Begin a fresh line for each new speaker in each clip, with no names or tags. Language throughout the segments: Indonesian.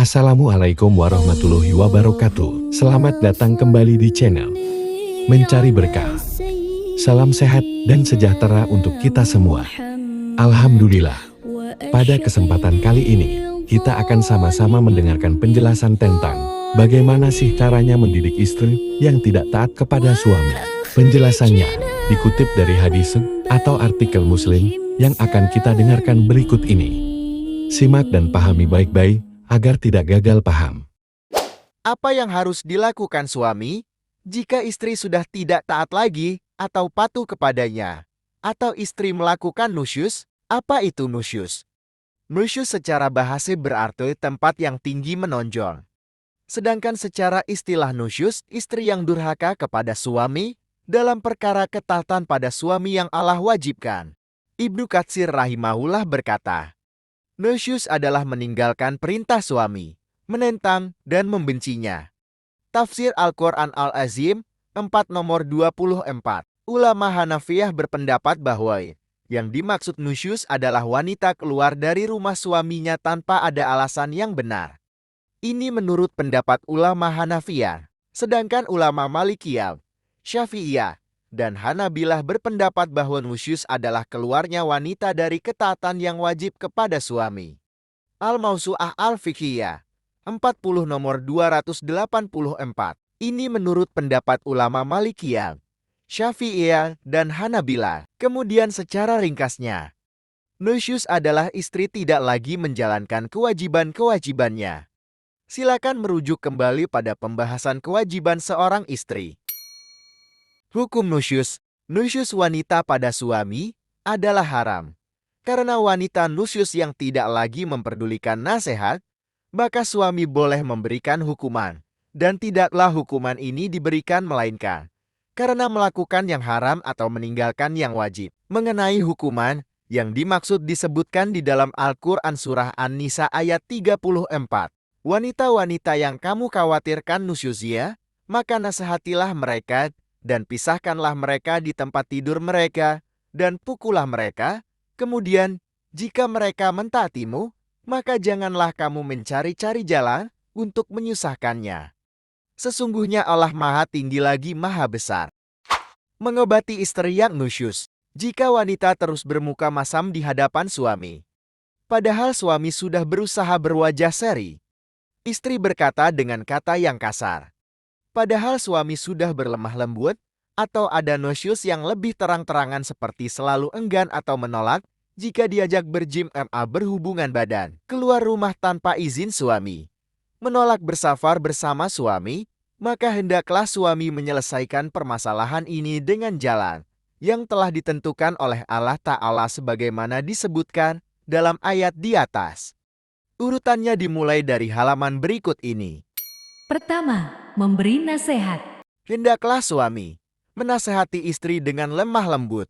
Assalamualaikum warahmatullahi wabarakatuh. Selamat datang kembali di channel Mencari Berkah. Salam sehat dan sejahtera untuk kita semua. Alhamdulillah. Pada kesempatan kali ini, kita akan sama-sama mendengarkan penjelasan tentang bagaimana sih caranya mendidik istri yang tidak taat kepada suami. Penjelasannya dikutip dari hadis atau artikel Muslim yang akan kita dengarkan berikut ini. Simak dan pahami baik-baik agar tidak gagal paham.
Apa yang harus dilakukan suami jika istri sudah tidak taat lagi atau patuh kepadanya? Atau istri melakukan nusyus? Apa itu nusyus? Nusyus secara bahasa berarti tempat yang tinggi menonjol. Sedangkan secara istilah nusyus, istri yang durhaka kepada suami dalam perkara ketaatan pada suami yang Allah wajibkan. Ibnu Katsir rahimahullah berkata, nusyus adalah meninggalkan perintah suami, menentang dan membencinya. Tafsir Al-Quran Al-Azim 4 nomor 24. Ulama Hanafiyah berpendapat bahwa yang dimaksud nusyus adalah wanita keluar dari rumah suaminya tanpa ada alasan yang benar. Ini menurut pendapat ulama Hanafiyah. Sedangkan ulama Malikiyah, Syafi'iyah, dan Hanabilah berpendapat bahwa nusyus adalah keluarnya wanita dari ketaatan yang wajib kepada suami. Al-Mawsu'ah Al-Fiqhiyah 40 nomor 284. Ini menurut pendapat ulama Malikiyah, Syafi'iyah, dan Hanabilah. Kemudian secara ringkasnya, nusyus adalah istri tidak lagi menjalankan kewajiban-kewajibannya. Silakan merujuk kembali pada pembahasan kewajiban seorang istri. Hukum nusyus. Nusyus wanita pada suami adalah haram. Karena wanita nusyus yang tidak lagi memperdulikan nasihat, maka suami boleh memberikan hukuman. Dan tidaklah hukuman ini diberikan melainkan karena melakukan yang haram atau meninggalkan yang wajib. Mengenai hukuman, yang dimaksud disebutkan di dalam Al-Quran Surah An-Nisa ayat 34. Wanita-wanita yang kamu khawatirkan nusyusnya, maka nasihatilah mereka, dan pisahkanlah mereka di tempat tidur mereka, dan pukullah mereka. Kemudian, jika mereka mentaatimu, maka janganlah kamu mencari-cari jalan untuk menyusahkannya. Sesungguhnya Allah Maha Tinggi lagi Maha Besar. Mengobati istri yang nusyus. Jika wanita terus bermuka masam di hadapan suami, padahal suami sudah berusaha berwajah seri, istri berkata dengan kata yang kasar, padahal suami sudah berlemah lembut, atau ada nusyus yang lebih terang-terangan seperti selalu enggan atau menolak jika diajak berhubungan badan, keluar rumah tanpa izin suami, menolak bersafar bersama suami, maka hendaklah suami menyelesaikan permasalahan ini dengan jalan yang telah ditentukan oleh Allah Ta'ala sebagaimana disebutkan dalam ayat di atas. Urutannya dimulai dari halaman berikut ini.
Pertama, memberi nasihat.
Hendaklah suami menasehati istri dengan lemah lembut.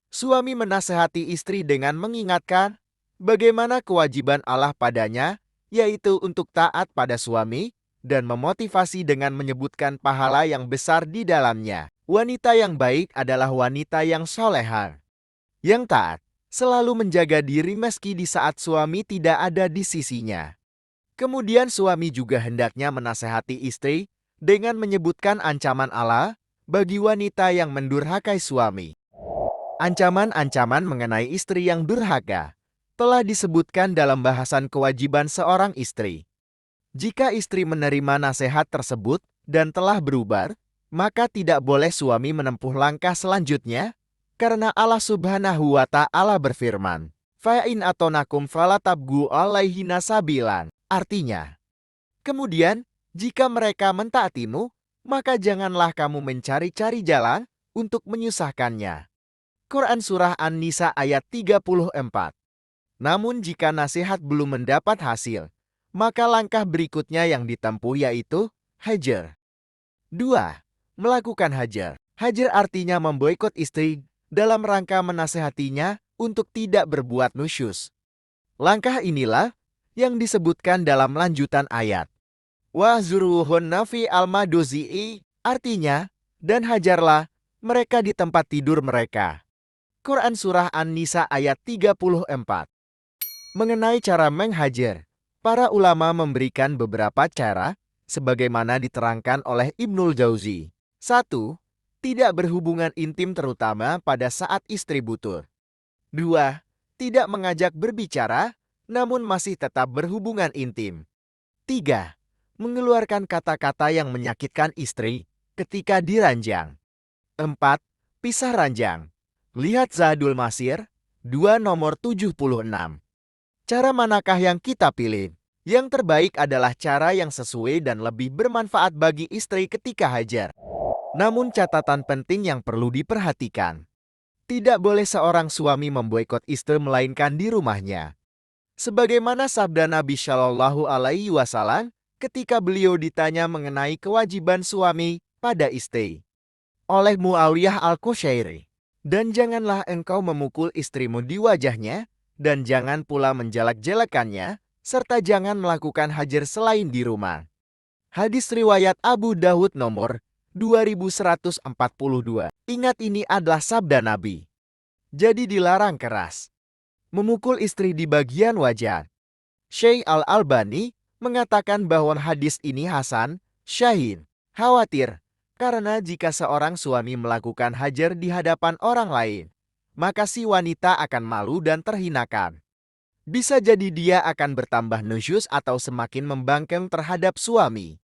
Suami menasehati istri dengan mengingatkan bagaimana kewajiban Allah padanya, yaitu untuk taat pada suami, dan memotivasi dengan menyebutkan pahala yang besar di dalamnya. Wanita yang baik adalah wanita yang solehah, yang taat, selalu menjaga diri meski di saat suami tidak ada di sisinya. Kemudian suami juga hendaknya menasehati istri dengan menyebutkan ancaman Allah bagi wanita yang mendurhakai suami. Ancaman-ancaman mengenai istri yang durhaka telah disebutkan dalam bahasan kewajiban seorang istri. Jika istri menerima nasihat tersebut dan telah berubah, maka tidak boleh suami menempuh langkah selanjutnya, karena Allah Subhanahu wa Ta'ala berfirman, "Fa'in atonakum falatabgu alaihina sabilan." Artinya, kemudian, jika mereka mentaatimu, maka janganlah kamu mencari-cari jalan untuk menyusahkannya. Quran Surah An-Nisa ayat 34. Namun jika nasihat belum mendapat hasil, maka langkah berikutnya yang ditempuh yaitu hajar. 2. Melakukan hajar. Hajar artinya memboikot istri dalam rangka menasehatinya untuk tidak berbuat nusyus. Langkah inilah yang disebutkan dalam lanjutan ayat. Wahzuruhunna fi al-maduzi'i, artinya, dan hajarlah mereka di tempat tidur mereka. Quran Surah An-Nisa ayat 34. Mengenai cara menghajar, Para ulama memberikan beberapa cara, sebagaimana diterangkan oleh Ibnul Jauzi. 1. Tidak berhubungan intim terutama pada saat istri butuh. 2. Tidak mengajak berbicara, namun masih tetap berhubungan intim. 3. Mengeluarkan kata-kata yang menyakitkan istri ketika diranjang. 4. Pisah ranjang. Lihat Zadul Masir 2 nomor 76. Cara manakah yang kita pilih? Yang terbaik adalah cara yang sesuai dan lebih bermanfaat bagi istri ketika hajar. Namun catatan penting yang perlu diperhatikan. Tidak boleh seorang suami memboikot istri melainkan di rumahnya. Sebagaimana sabda Nabi Shallallahu Alaihi Wasallam ketika beliau ditanya mengenai kewajiban suami pada istri oleh Muawiyah al-Qushairi. Dan janganlah engkau memukul istrimu di wajahnya, dan jangan pula menjelek-jelekannya, serta jangan melakukan hajar selain di rumah. Hadis riwayat Abu Dawud nomor 2142. Ingat, ini adalah sabda Nabi. Jadi dilarang keras memukul istri di bagian wajah. Syekh Al-Albani mengatakan bahwa hadis ini hasan, syahih. Khawatir, karena jika seorang suami melakukan hajar di hadapan orang lain, maka si wanita akan malu dan terhinakan. Bisa jadi dia akan bertambah nusyus atau semakin membangkang terhadap suami.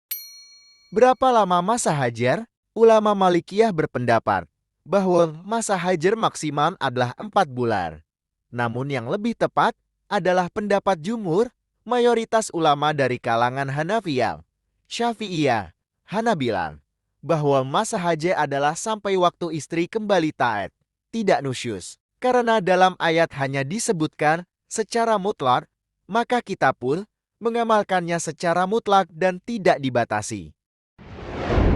Berapa lama masa hajar? Ulama Malikiyah berpendapat bahwa masa hajar maksimal adalah 4 bulan. Namun yang lebih tepat adalah pendapat jumhur, mayoritas ulama dari kalangan Hanafiyah, Syafi'iyah, Hanabilah, bahwa masa haja adalah sampai waktu istri kembali taat, tidak nusyus. Karena dalam ayat hanya disebutkan secara mutlak, maka kita pun mengamalkannya secara mutlak dan tidak dibatasi.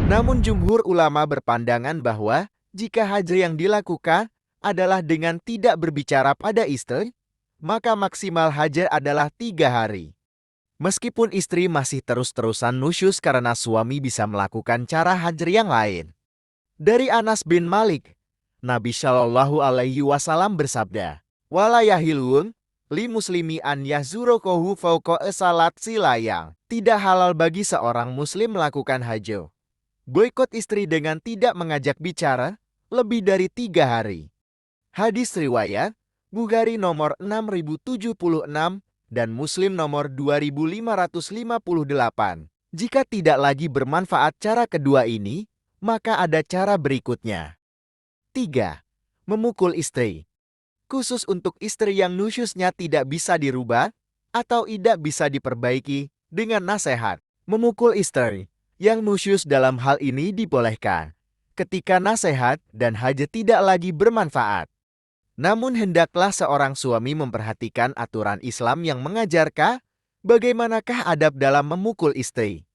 Namun jumhur ulama berpandangan bahwa jika haja yang dilakukan adalah dengan tidak berbicara pada istri, maka maksimal haja adalah 3 hari. Meskipun istri masih terus-terusan nusyus karena suami bisa melakukan cara hajar yang lain. Dari Anas bin Malik, Nabi Shallallahu Alaihi Wasallam bersabda, "Wala yahilun li muslimi an yahzurokohu fauqa salat silayang." Tidak halal bagi seorang muslim melakukan haja. Boikot istri dengan tidak mengajak bicara lebih dari 3 hari. Hadis riwayat Bukhari nomor 6076 dan Muslim nomor 2558. Jika tidak lagi bermanfaat cara kedua ini, maka ada cara berikutnya. 3. Memukul istri. Khusus untuk istri yang nusyusnya tidak bisa dirubah atau tidak bisa diperbaiki dengan nasihat. Memukul istri yang nusyus dalam hal ini dibolehkan ketika nasihat dan hajat tidak lagi bermanfaat. Namun hendaklah seorang suami memperhatikan aturan Islam yang mengajarkan bagaimanakah adab dalam memukul istri.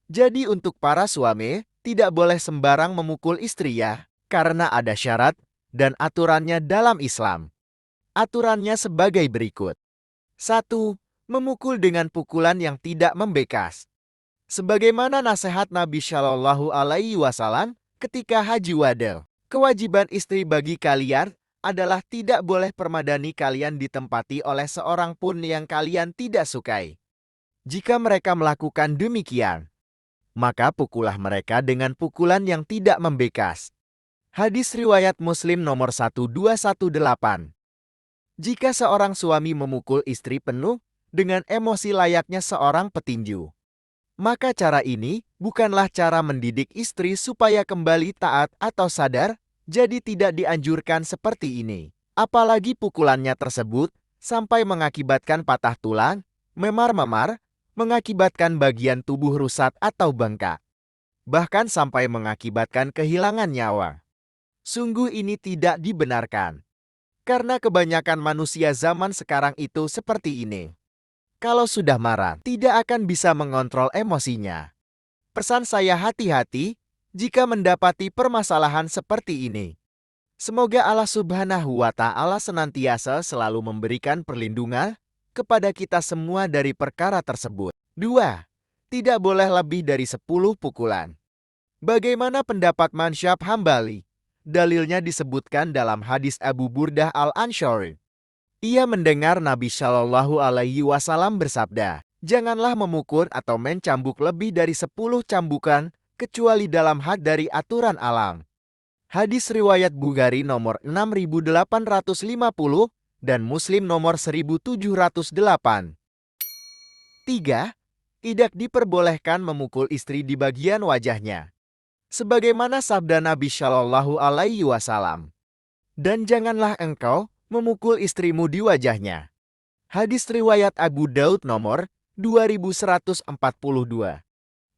Jadi untuk para suami, tidak boleh sembarang memukul istri ya, karena ada syarat dan aturannya dalam Islam. Aturannya sebagai berikut. 1. Memukul dengan pukulan yang tidak membekas. Sebagaimana nasihat Nabi Shallallahu Alaihi Wasallam ketika Haji Wada. Kewajiban istri bagi kalian adalah tidak boleh permadani kalian ditempati oleh seorang pun yang kalian tidak sukai. Jika mereka melakukan demikian, maka pukullah mereka dengan pukulan yang tidak membekas. Hadis riwayat Muslim nomor 1218. Jika seorang suami memukul istri penuh dengan emosi layaknya seorang petinju, maka cara ini bukanlah cara mendidik istri supaya kembali taat atau sadar. Jadi tidak dianjurkan seperti ini. Apalagi pukulannya tersebut sampai mengakibatkan patah tulang, memar-memar, mengakibatkan bagian tubuh rusak atau bengkak. Bahkan sampai mengakibatkan kehilangan nyawa. Sungguh ini tidak dibenarkan. Karena kebanyakan manusia zaman sekarang itu seperti ini. Kalau sudah marah, tidak akan bisa mengontrol emosinya. Pesan saya hati-hati jika mendapati permasalahan seperti ini. Semoga Allah Subhanahu wa Ta'ala senantiasa selalu memberikan perlindungan kepada kita semua dari perkara tersebut. 2. Tidak boleh lebih dari 10 pukulan. Bagaimana pendapat Mansyab Hambali? Dalilnya disebutkan dalam hadis Abu Burdah al-Ansyari. Ia mendengar Nabi Shallallahu Alaihi Wasallam bersabda, Janganlah memukul atau mencambuk lebih dari 10 cambukan, kecuali dalam had dari aturan alam. Hadis riwayat Bukhari nomor 6850 dan Muslim nomor 1708. 3. Tidak diperbolehkan memukul istri di bagian wajahnya. Sebagaimana sabda Nabi Shallallahu Alaihi Wasallam. Dan janganlah engkau memukul istrimu di wajahnya. Hadis riwayat Abu Daud nomor 2142.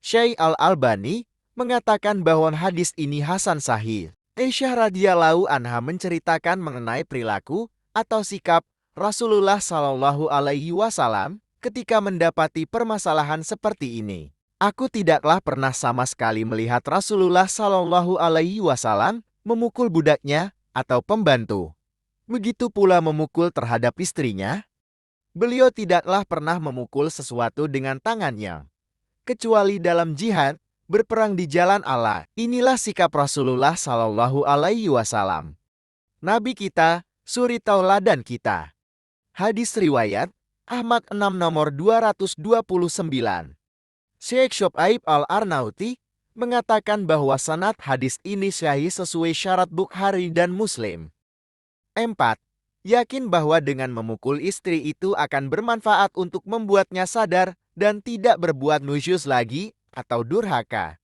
Syekh Al-Albani mengatakan bahwa hadis ini hasan sahih. Aisyah radhiyallahu anha menceritakan mengenai perilaku atau sikap Rasulullah Shallallahu Alaihi Wasallam ketika mendapati permasalahan seperti ini. Aku tidaklah pernah sama sekali melihat Rasulullah Shallallahu Alaihi Wasallam memukul budaknya atau pembantu. Begitu pula memukul terhadap istrinya. Beliau tidaklah pernah memukul sesuatu dengan tangannya, kecuali dalam jihad, berperang di jalan Allah. Inilah sikap Rasulullah Shallallahu Alaihi Wasallam. Nabi kita, suri tauladan kita. Hadis riwayat Ahmad 6 nomor 229. Syekh Shoaib Al-Arnauti mengatakan bahwa sanad hadis ini sahih sesuai syarat Bukhari dan Muslim. 4. Yakin bahwa dengan memukul istri itu akan bermanfaat untuk membuatnya sadar dan tidak berbuat nusyuz lagi atau durhaka.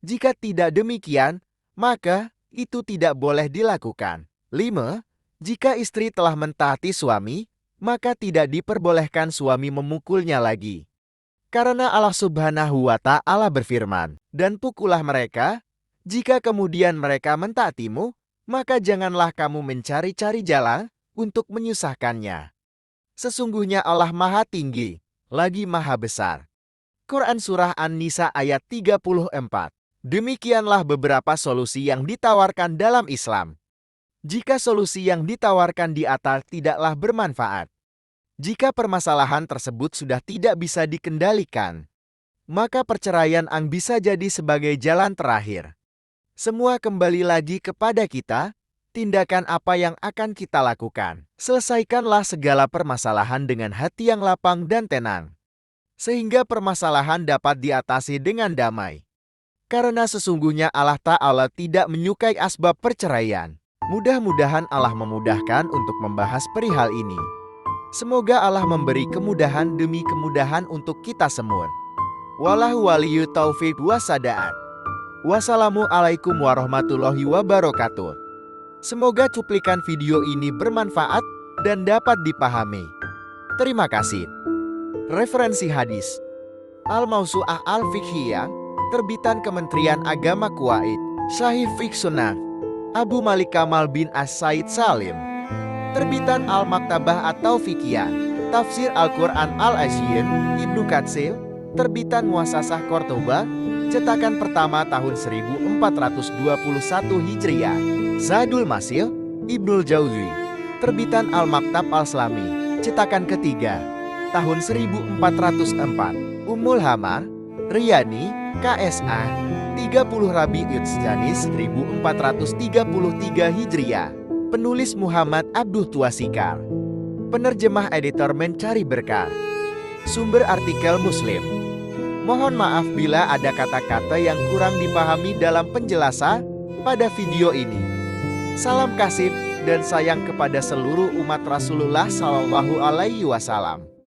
Jika tidak demikian, maka itu tidak boleh dilakukan. 5. Jika istri telah mentaati suami, maka tidak diperbolehkan suami memukulnya lagi. Karena Allah Subhanahu wa Ta'ala berfirman, "Dan pukullah mereka, jika kemudian mereka mentaatimu, maka janganlah kamu mencari-cari jalan untuk menyusahkannya. Sesungguhnya Allah Maha Tinggi, lagi Maha Besar." Quran Surah An-Nisa ayat 34. Demikianlah beberapa solusi yang ditawarkan dalam Islam. Jika solusi yang ditawarkan di atas tidaklah bermanfaat, jika permasalahan tersebut sudah tidak bisa dikendalikan, maka perceraian bisa jadi sebagai jalan terakhir. Semua kembali lagi kepada kita, tindakan apa yang akan kita lakukan. Selesaikanlah segala permasalahan dengan hati yang lapang dan tenang, sehingga permasalahan dapat diatasi dengan damai. Karena sesungguhnya Allah Ta'ala tidak menyukai asbab perceraian. Mudah-mudahan Allah memudahkan untuk membahas perihal ini. Semoga Allah memberi kemudahan demi kemudahan untuk kita semua. Wallahu waliyu taufiq wasadaat. Wassalamualaikum warahmatullahi wabarakatuh. Semoga cuplikan video ini bermanfaat dan dapat dipahami. Terima kasih. Referensi hadis Al-Mawsu'ah Al-Fiqhiyah, terbitan Kementerian Agama Kuwait. Sahih Fiqh Sunnah Abu Malik Kamal bin As-Said Salim, terbitan Al-Maktabah At-Taufiqiyah. Tafsir Al-Quran Al-Asyir Ibnu Katsir, terbitan Muassasah Kordoba, cetakan pertama tahun 1421 Hijriah. Zadul Masil Ibnul Jauzi, terbitan Al-Maktab Al-Islami, cetakan ketiga tahun 1404. Ummul Hamar Riyani KSA 30 Rabiul Tsani 1433 Hijriah. Penulis Muhammad Abduh Tuasikar. Penerjemah editor Mencari Berkah. Sumber artikel Muslim. Mohon maaf bila ada kata-kata yang kurang dipahami dalam penjelasan pada video ini. Salam kasih dan sayang kepada seluruh umat Rasulullah Shallallahu Alaihi Wasallam.